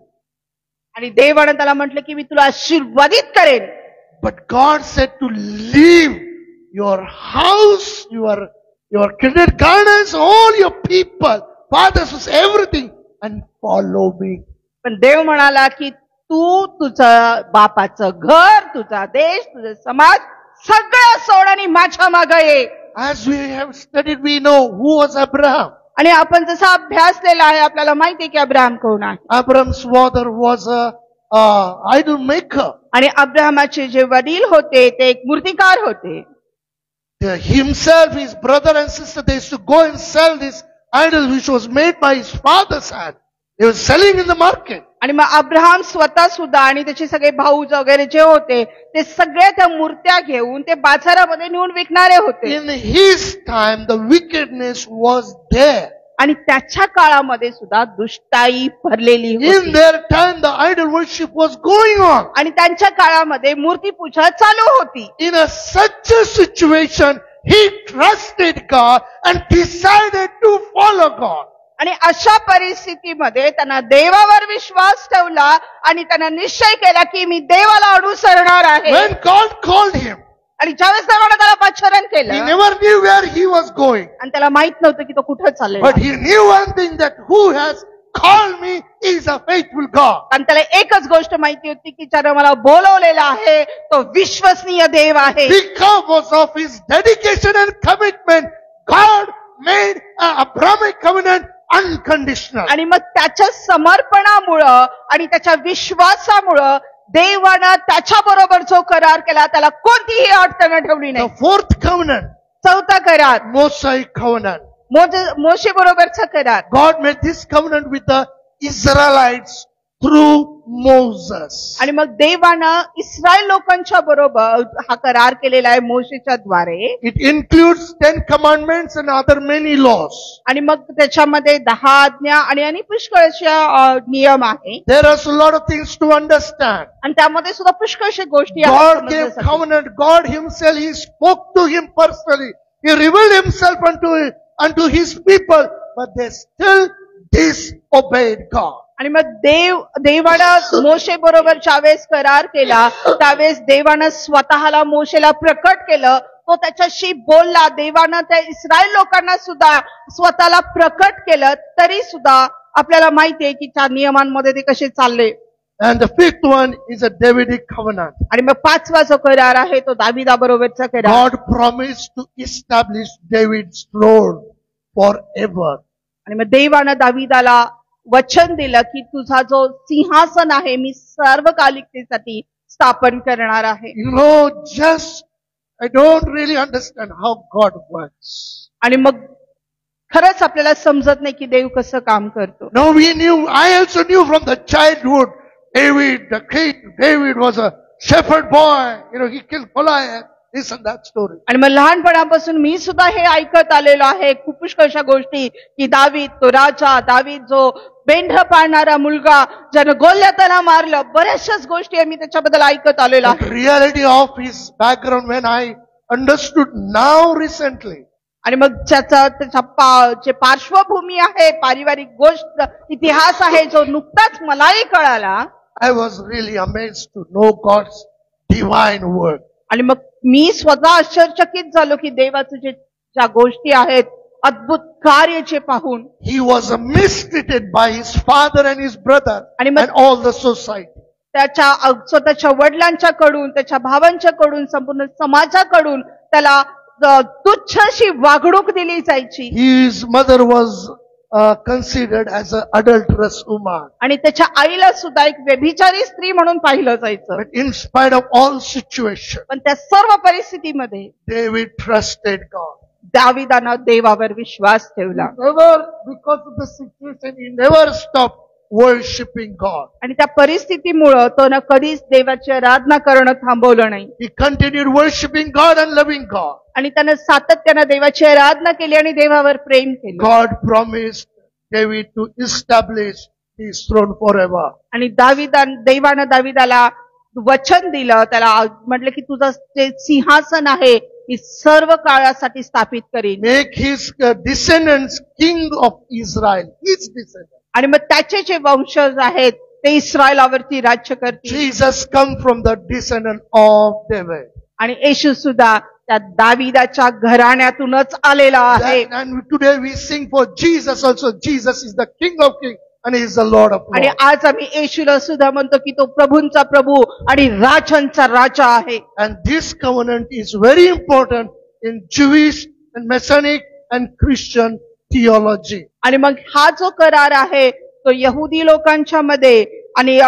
आणि देवानं त्याला म्हटलं की मी तुला आशीर्वादित करेन. But God said to leave your house, your kindergartens, all your people, fathers, everything, and follow me. पण देव म्हणाला की तू तुझं बापाचं घर, तुझा देश, तुझा समाज सगळं सोड आणि माझ्या मागे ये. As we have studied, we know who was Abraham. आणि आपण जसा अभ्यासलेला आहे आपल्याला माहिती आहे की अब्राहम कोण आहे. Abraham's father was a idol maker. आणि अब्राहमाचे जे वडील होते ते एक मूर्तिकार होते. Himself, his brother and sister, they used to go and sell this idol which was made by his father's hand. They were selling in the market. आणि मग अब्राहम स्वतः सुद्धा आणि त्याचे सगळे भाऊ वगैरे जे होते ते सगळ्या त्या मूर्त्या घेऊन ते बाजारामध्ये नेऊन विकणारे होते. In his time, the wickedness was there. आणि त्याच्या काळामध्ये सुद्धा दुष्टाई भरलेली In होती. their time, the idol worship was going on. आणि त्यांच्या काळामध्ये मूर्तीपूजा चालू होती. In such a situation, he trusted God and decided to follow God. आणि अशा परिस्थितीमध्ये त्यांना देवावर विश्वास ठेवला आणि त्यांना निश्चय केला की मी देवाला अनुसरणार आहे. When God called him, आणि ज्यावेळेस देवाने त्याला पाचारण he केलं never knew where he was going. आणि त्याला माहित नव्हतं की तो कुठं चाललेला But he knew one thing, that who has called me is a faithful God. आणि त्याला एकच गोष्ट माहिती होती की ज्याने मला बोलवलेला आहे तो विश्वसनीय देव आहे. Because of his dedication and commitment, God made an Abrahamic covenant unconditional. आणि मग त्याच्या समर्पणामुळं आणि त्याच्या विश्वासामुळं देवानं त्याच्या बरोबर जो करार केला त्याला कोणतीही अडचण ठेवली The नाही. fourth covenant, चौथा करार Mosaic covenant. मोशे बरोबरचा करार. God made this covenant with the Israelites through Moses. आणि मग देवानं इस्रायल लोकांच्या बरोबर हा करार केलेला आहे मोशेच्या द्वारे. It includes 10 commandments and other many laws. आणि मग त्याच्यामध्ये 10 आज्ञा आणि पुष्कळशा नियम आहे. There are a lot of things to understand. आणि त्यामध्ये सुद्धा पुष्कळशा गोष्टी आहेत God gave समजण्यासाठी. covenant. God himself, he spoke to him personally. He revealed himself unto his people, but they still disobeyed God. आणि मग देवानं मोशे बरोबर ज्यावेळेस करार केला त्यावेळेस देवानं स्वतःला मोशेला प्रकट केलं. तो त्याच्याशी बोलला. देवानं त्या इस्रायल लोकांना सुद्धा स्वतःला प्रकट केलं तरी सुद्धा आपल्याला माहितीये की त्या नियमांमध्ये ते कसे चालले. And the fifth one is a Davidic covenant. आणि मग 5वा जो करार आहे तो दाविदा बरोबरचा करार. God promised to establish David's throne forever. आणि मग देवानं दाविदाला वचन दिलं की तुझा जो सिंहासन आहे मी सर्वकालिकतेसाठी स्थापन करणार आहे. You know, I don't really understand how God works. आणि मग खरंच आपल्याला समजत नाही की देव कसं काम करतो. Now I also knew from the childhood, the great David was a shepherd boy. He killed Goliath, this and that story. आणि मग लहानपणापासून मी सुद्धा हे ऐकत आलेलो आहे खूप पुष्कळशा गोष्टी की दावीद तो राजा, दावीद जो मेंढ पाळणारा मुलगा ज्यानं गोल्याताला मारलं, बऱ्याचशाच गोष्टी मी त्याच्याबद्दल ऐकत आलेलो The आहे. reality of his background, when I understood now recently, आणि मग जे पार्श्वभूमी आहे, पारिवारिक गोष्ट इतिहास आहे जो नुकताच मलाही कळाला. I was really amazed to know God's divine work. आणि मग मी स्वतः आश्चर्यचकित झालो की देवाचे ज्या गोष्टी आहेत अद्भुत कार्य जे पाहून. He was mistreated by his father and his brother And and all the society. त्याच्या स्वतःच्या वडिलांच्याकडून त्याच्या भावांच्याकडून संपूर्ण समाजाकडून त्याला तुच्छ अशी वागणूक दिली जायची. His mother was considered as an adulterous woman. आणि त्याच्या आईला सुद्धा एक व्यभिचारी स्त्री म्हणून पाहिलं जायचं. But in spite of all situations, पण त्या सर्व परिस्थितीमध्ये David trusted God. दाविदानं देवावर विश्वास ठेवला. Never, because of the situation, he never stopped worshiping God. आणि त्या परिस्थितीमुळं तो न कधीच देवाची आराधना करणं थांबवलं नाही. He continued worshiping God and loving God. आणि त्यानं सातत्यानं देवाची आराधना केली आणि देवावर प्रेम केलं. God promised David to establish his throne forever. आणि देवानं दाविदाला वचन दिलं, त्याला म्हटलं की तुझं जे सिंहासन आहे मी सर्व काळासाठी स्थापित करीन. Make his descendants king of Israel. His descendants. आणि मग त्याचे जे वंशज आहेत ते इस्रायलावरती राज्य करतील. Jesus come from the descendant of David. आणि येशू सुद्धा त्या दाविदाच्या घराण्यातूनच आलेला आहे. And today we sing for Jesus also. Jesus is the King of Kings and He is the Lord of आणि Lords. आज आम्ही येशूला सुद्धा म्हणतो की तो प्रभूंचा प्रभू आणि राजांचा राजा आहे. And this covenant is very important in Jewish and Messianic and Christian theology. आणि मग हा जो करार आहे तो यहुदी लोकांच्या मध्ये आणि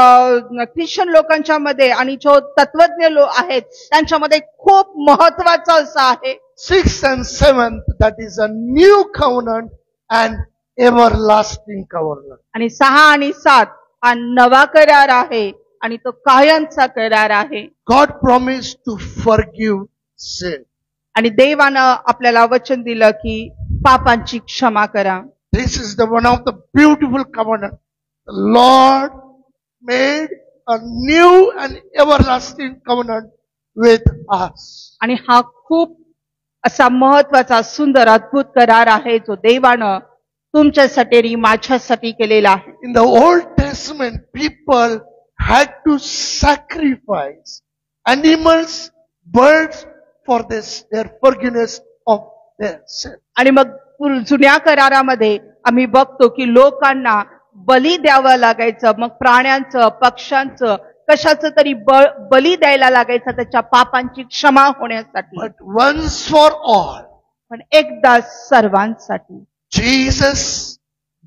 ख्रिश्चन लोकांच्या मध्ये आणि जो तत्वज्ञ आहेत त्यांच्यामध्ये खूप महत्वाचा असा आहे. 6th and 7th, that is a new covenant and everlasting covenant. आणि 6 आणि 7 हा नवा करार आहे आणि तो कायमचा करार आहे. God promised to forgive sin. आणि देवानं आपल्याला वचन दिलं की पापांची क्षमा करा. This is the one of the beautiful covenant. The Lord made a new and everlasting covenant with us. आणि हा खूप असा महत्वाचा सुंदर अद्भुत करार आहे जो देवानं तुमच्यासाठी आणि माझ्यासाठी केलेला आहे. In the Old Testament, people had to sacrifice animals, birds for their forgiveness of their sin. आणि मग जुन्या करारामध्ये आम्ही बघतो की लोकांना बली द्यावं लागायचं, मग प्राण्यांचं, पक्ष्यांचं, कशाचं तरी बली द्यायला लागायचं त्याच्या पापांची क्षमा होण्यासाठी. But once for all, पण एकदा सर्वांसाठी Jesus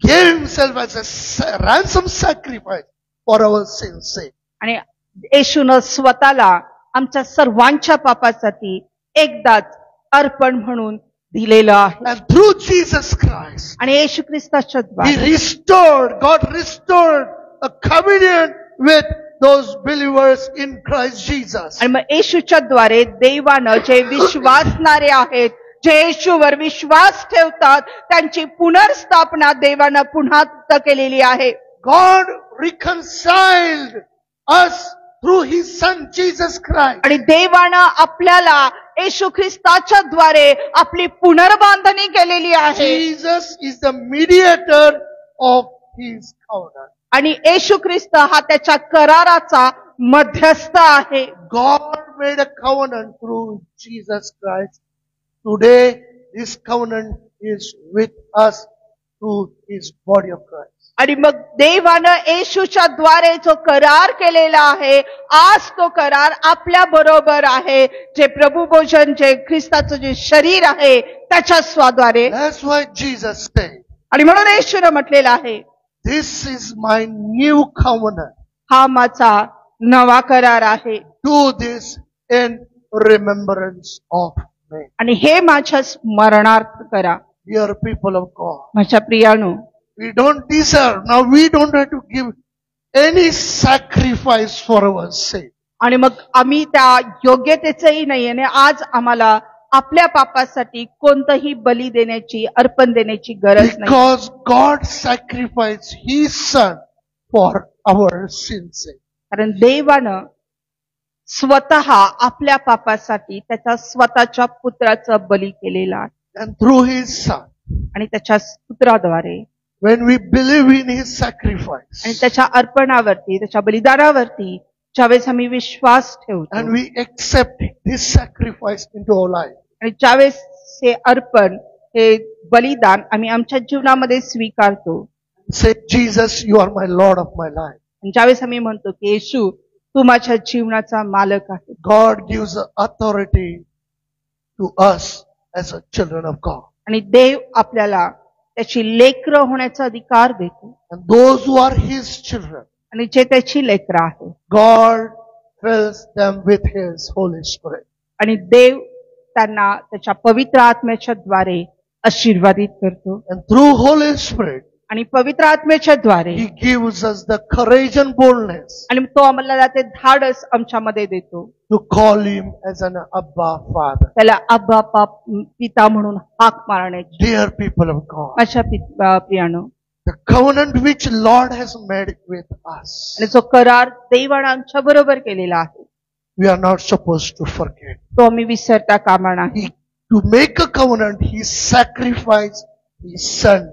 gave himself as a ransom sacrifice for our sins' sake. आणि येशूनं स्वतःला आमच्या सर्वांच्या पापासाठी एकदाच अर्पण म्हणून दिलेलं आहे. And through Jesus Christ, आणि येशू ख्रिस्ताच्या द्वारे God restored a covenant with those believers in Christ Jesus. आणि मग येशूच्या द्वारे देवानं जे विश्वासणारे आहेत, जे येशूवर विश्वास ठेवतात, त्यांची पुनर्स्थापना देवानं पुन्हा केलेली आहे. God reconciled us through his son Jesus Christ. आणि देवानं आपल्याला येशू ख्रिस्ताच्या द्वारे आपली पुनर्बांधणी केलेली आहे. Jesus is the mediator of his covenant. आणि येशू ख्रिस्त हा त्याच्या कराराचा मध्यस्थ आहे. God made a covenant through Jesus Christ. Today, this covenant is with us through his body of Christ. आणि मग देवानं येशूच्या द्वारे जो करार केलेला आहे, आज तो करार आपल्या बरोबर आहे, जे प्रभू भोजन, जे ख्रिस्ताचं जे शरीर आहे त्याच्या स्वाद्वारे. That's why Jesus said, आणि म्हणून येशूनं म्हटलेलं आहे, this is my new covenant. हा माझा नवा करार आहे. Do this in remembrance of me. आणि हे माझ्या स्मरणार्थ करा. Dear people of God, माझ्या प्रियानो, we don't deserve. Now we don't have to give any sacrifice for our sake. आणि मग आम्ही त्या योग्यतेचंही नाही, आणि आज आम्हाला आपल्या पापासाठी कोणतंही बली देण्याची, अर्पण देण्याची गरज नाही. Because God sacrificed his son for our sins' sake. कारण देवानं स्वतः आपल्या पापासाठी त्याच्या स्वतःच्या पुत्राचं बली केलेला आहे. And through his son, आणि त्याच्या पुत्राद्वारे when we believe in his sacrifice, आणि त्याच्या अर्पणावरती, त्याच्या बलिदानावरती ज्यावेळेस आम्ही विश्वास ठेवतो, and we accept this sacrifice into our life, आणि ज्यावेळेस हे अर्पण, हे बलिदान आम्ही आमच्या जीवनामध्ये स्वीकारतो, say, Jesus, you are my Lord of my life. आणि ज्यावेळेस आम्ही म्हणतो की येशू तू माझ्या जीवनाचा मालक आहे, God gives authority to us as a children of God. आणि देव आपल्याला त्याची लेकरं होण्याचा अधिकार देतो. And those who are his children, आणि जे त्याची लेकरं आहे, God fills them with his Holy Spirit. आणि देव त्यांना त्याच्या पवित्र आत्म्याच्या द्वारे आशीर्वादित करतो. And through Holy Spirit, आणि पवित्र आत्म्याच्या द्वारे he gives us the courage and boldness आणि तो आम्हाला ते धाडस आमच्यामध्ये देतो, to call him as an Abba Father. त्याला अब्बा पिता म्हणून हाक मारण्याची. Dear people of God, अशा प्रियानो, the covenant which Lord has made with us, आणि जो करार देवाने आमच्या बरोबर केलेला आहे, we are not supposed to forget. तो आम्ही विसरता कामा नाही. To make a covenant, he sacrificed his son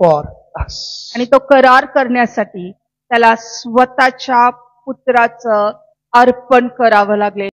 for us. आणि तो करार करण्यासाठी त्याला स्वतःच्या पुत्राचं अर्पण करावं लागले.